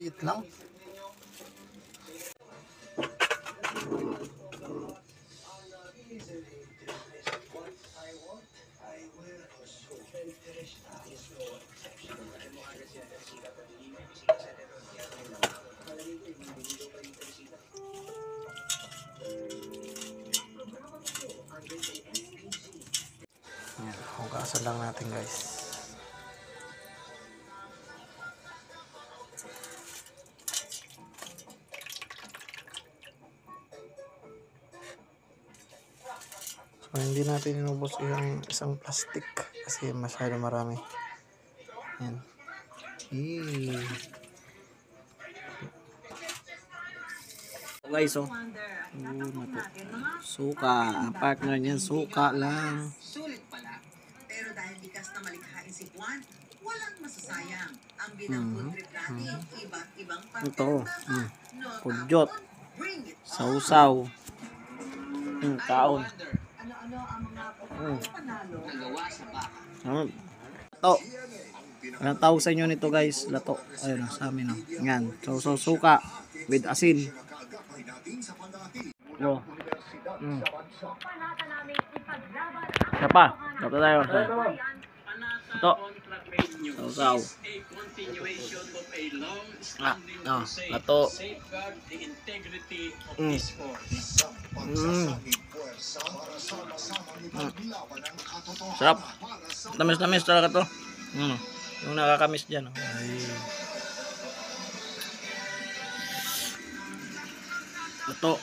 It lang. Ayan, hugasan lang natin guys. So, hindi natin inubos yung isang plastic kasi masyado marami. Ayan. Guys, oh. Suka. Ang partner niyan, suka lang. Sulit pala. Pero dahil likas na malikhain si Juan, walang masasayang. Ang binang food trip natin, iba't ibang Ito. No, Pudyot. bring it on. Sausaw. Kaon. Ano-ano ang mga panalo nagawa sa baka. Lato. Anong tawag sa inyo nito guys? Lato. Ayun, sa amin. Oh. Yan. So, suka with asin. Oh. Isa pa. Lato tayo. Ito. Sausaw. Lato. Sarap. Tamis-tamis talaga to. Yung nakakamis dyan. Lato.